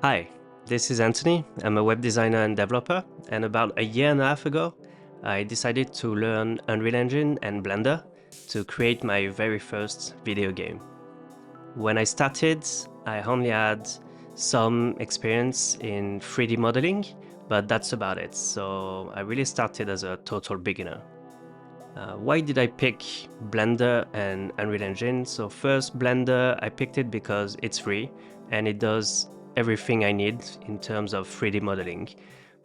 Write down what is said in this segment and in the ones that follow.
Hi, this is Anthony. I'm a web designer and developer, and about a year and a half ago, I decided to learn Unreal Engine and Blender to create my very first video game. When I started, I only had some experience in 3D modeling, but that's about it, so I really started as a total beginner. Why did I pick Blender and Unreal Engine? So first, Blender, I picked it because it's free and it does everything I need in terms of 3D modeling.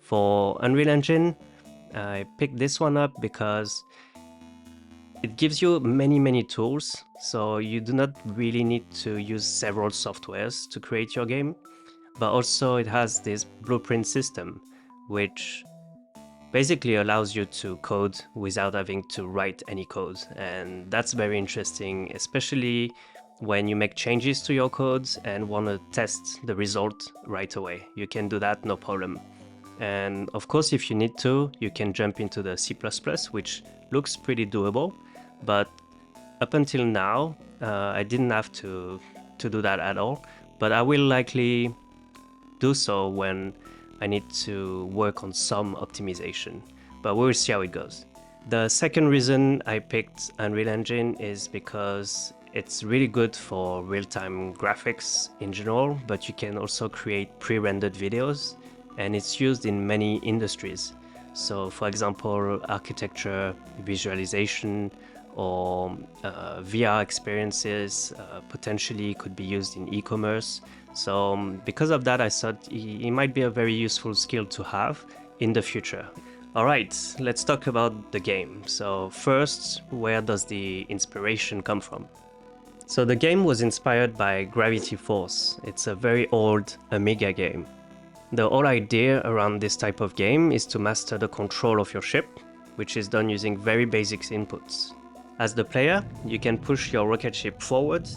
For Unreal Engine, I picked this one up because it gives you many tools, so you do not really need to use several softwares to create your game, but also it has this blueprint system, which basically allows you to code without having to write any code. And that's very interesting, especially when you make changes to your codes and want to test the result right away. You can do that, no problem. And of course, if you need to, you can jump into the C++, which looks pretty doable. But up until now, I didn't have to do that at all. But I will likely do so when I need to work on some optimization, but we'll see how it goes. The second reason I picked Unreal Engine is because it's really good for real-time graphics in general, but you can also create pre-rendered videos, and it's used in many industries. So for example, architecture, visualization, or VR experiences potentially could be used in e-commerce. So because of that, I thought it might be a very useful skill to have in the future. All right, let's talk about the game. So first, where does the inspiration come from? So the game was inspired by Gravity Force. It's a very old Amiga game. The whole idea around this type of game is to master the control of your ship, which is done using very basic inputs. As the player, you can push your rocket ship forward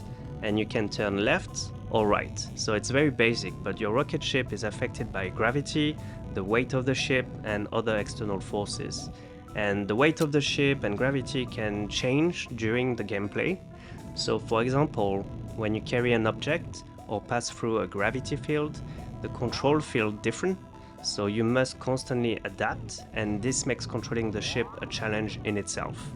and you can turn left or right. So it's very basic, but your rocket ship is affected by gravity, the weight of the ship, and other external forces. And the weight of the ship and gravity can change during the gameplay. So for example, when you carry an object or pass through a gravity field, the control feels different, so you must constantly adapt, and this makes controlling the ship a challenge in itself.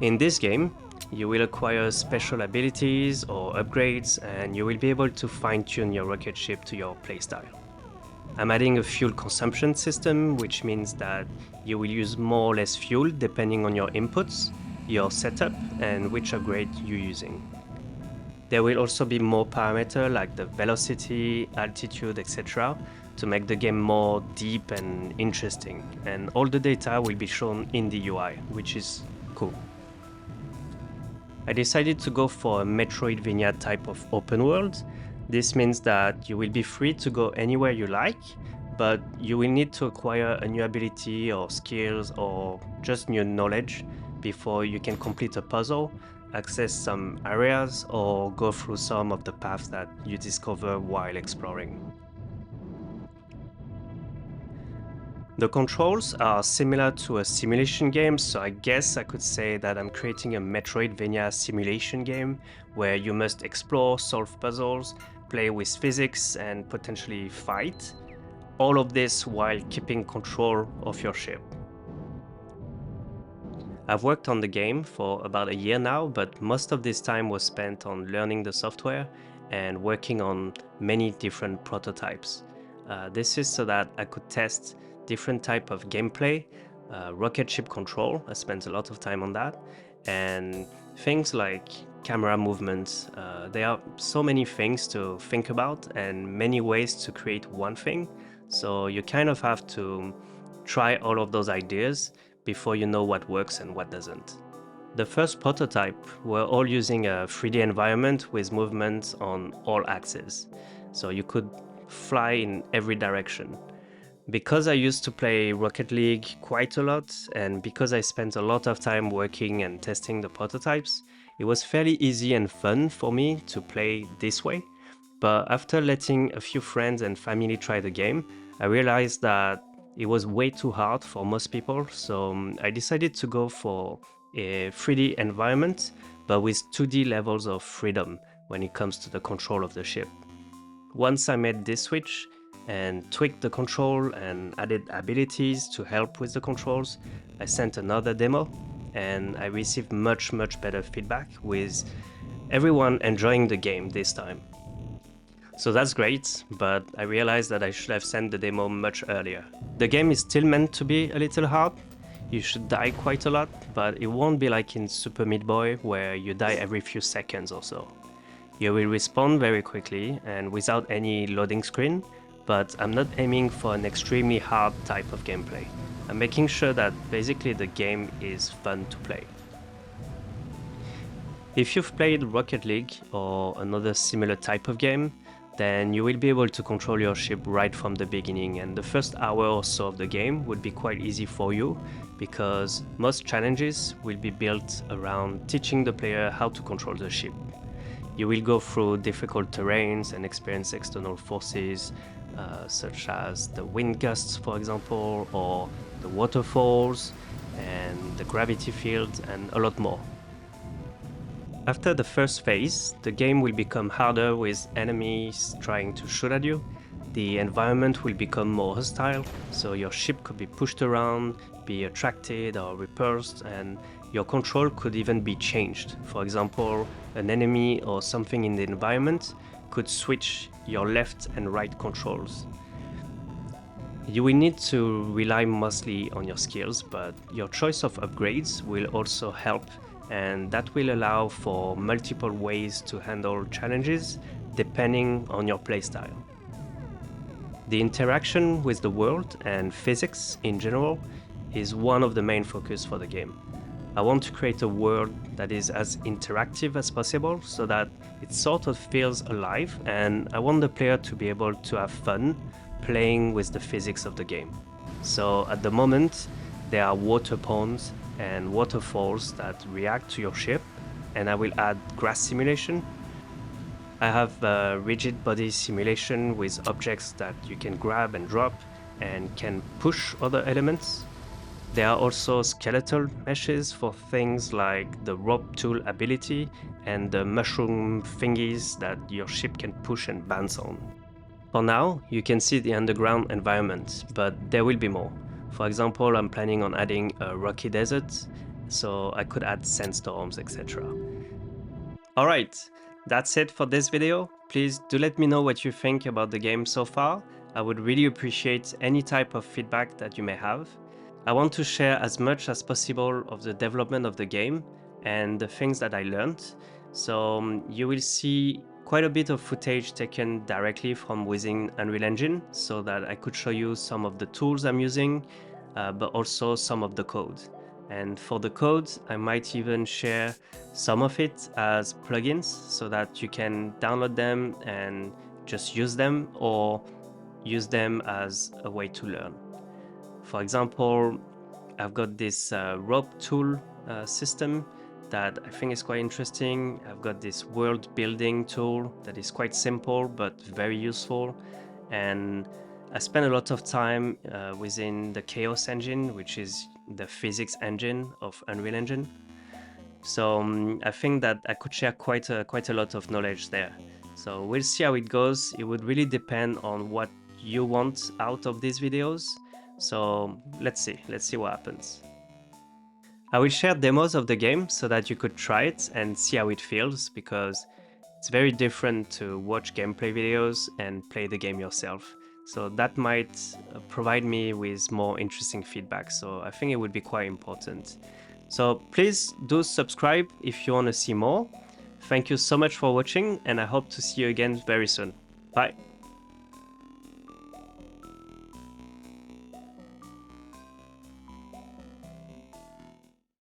In this game, you will acquire special abilities or upgrades, and you will be able to fine-tune your rocket ship to your playstyle. I'm adding a fuel consumption system, which means that you will use more or less fuel depending on your inputs, your setup, and which upgrade you're using. There will also be more parameters like the velocity, altitude, etc. to make the game more deep and interesting. And all the data will be shown in the UI, which is cool. I decided to go for a Metroidvania type of open world. This means that you will be free to go anywhere you like, but you will need to acquire a new ability or skills or just new knowledge before you can complete a puzzle, access some areas, or go through some of the paths that you discover while exploring. The controls are similar to a simulation game, so I guess I could say that I'm creating a Metroidvania simulation game where you must explore, solve puzzles, play with physics, and potentially fight. All of this while keeping control of your ship. I've worked on the game for about a year now, but most of this time was spent on learning the software and working on many different prototypes. This is so that I could test different type of gameplay, rocket ship control. I spent a lot of time on that, and things like camera movements. There are so many things to think about and many ways to create one thing. So you kind of have to try all of those ideas before you know what works and what doesn't. The first prototype were all using a 3D environment with movement on all axes, so you could fly in every direction. Because I used to play Rocket League quite a lot, and because I spent a lot of time working and testing the prototypes, it was fairly easy and fun for me to play this way. But after letting a few friends and family try the game, I realized that it was way too hard for most people, so I decided to go for a 3D environment, but with 2D levels of freedom when it comes to the control of the ship. once I made this switch and tweaked the control and added abilities to help with the controls, I sent another demo and I received much better feedback, with everyone enjoying the game this time. So that's great, but I realized that I should have sent the demo much earlier. The game is still meant to be a little hard. You should die quite a lot, but it won't be like in Super Meat Boy where you die every few seconds or so. You will respawn very quickly and without any loading screen, but I'm not aiming for an extremely hard type of gameplay. I'm making sure that basically the game is fun to play. If you've played Rocket League or another similar type of game, then you will be able to control your ship right from the beginning, and the first hour or so of the game would be quite easy for you because most challenges will be built around teaching the player how to control the ship. You will go through difficult terrains and experience external forces such as the wind gusts, for example, or the waterfalls and the gravity field and a lot more. After the first phase, the game will become harder with enemies trying to shoot at you. The environment will become more hostile, so your ship could be pushed around, be attracted or repulsed, and your control could even be changed. For example, an enemy or something in the environment could switch your left and right controls. You will need to rely mostly on your skills, but your choice of upgrades will also help, and that will allow for multiple ways to handle challenges depending on your playstyle. The interaction with the world and physics in general is one of the main focus for the game. I want to create a world that is as interactive as possible so that it sort of feels alive, and I want the player to be able to have fun playing with the physics of the game. So at the moment, there are water ponds and waterfalls that react to your ship, and I will add grass simulation. I have a rigid body simulation with objects that you can grab and drop and can push other elements. There are also skeletal meshes for things like the rope tool ability and the mushroom thingies that your ship can push and bounce on. For now, you can see the underground environment, but there will be more. For example, I'm planning on adding a rocky desert, so I could add sandstorms, etc. Alright, that's it for this video. Please do let me know what you think about the game so far. I would really appreciate any type of feedback that you may have. I want to share as much as possible of the development of the game and the things that I learned. So you will see quite a bit of footage taken directly from within Unreal Engine so that I could show you some of the tools I'm using, but also some of the code. And for the code, I might even share some of it as plugins so that you can download them and just use them, or use them as a way to learn. For example, I've got this rope tool system that I think is quite interesting. I've got this world building tool that is quite simple but very useful. And I spent a lot of time within the Chaos engine, which is the physics engine of Unreal Engine. So I think that I could share quite a lot of knowledge there. So we'll see how it goes. It would really depend on what you want out of these videos. So let's see what happens. I will share demos of the game so that you could try it and see how it feels, because it's very different to watch gameplay videos and play the game yourself. So that might provide me with more interesting feedback, so I think it would be quite important. So please do subscribe if you want to see more. Thank you so much for watching, and I hope to see you again very soon. Bye!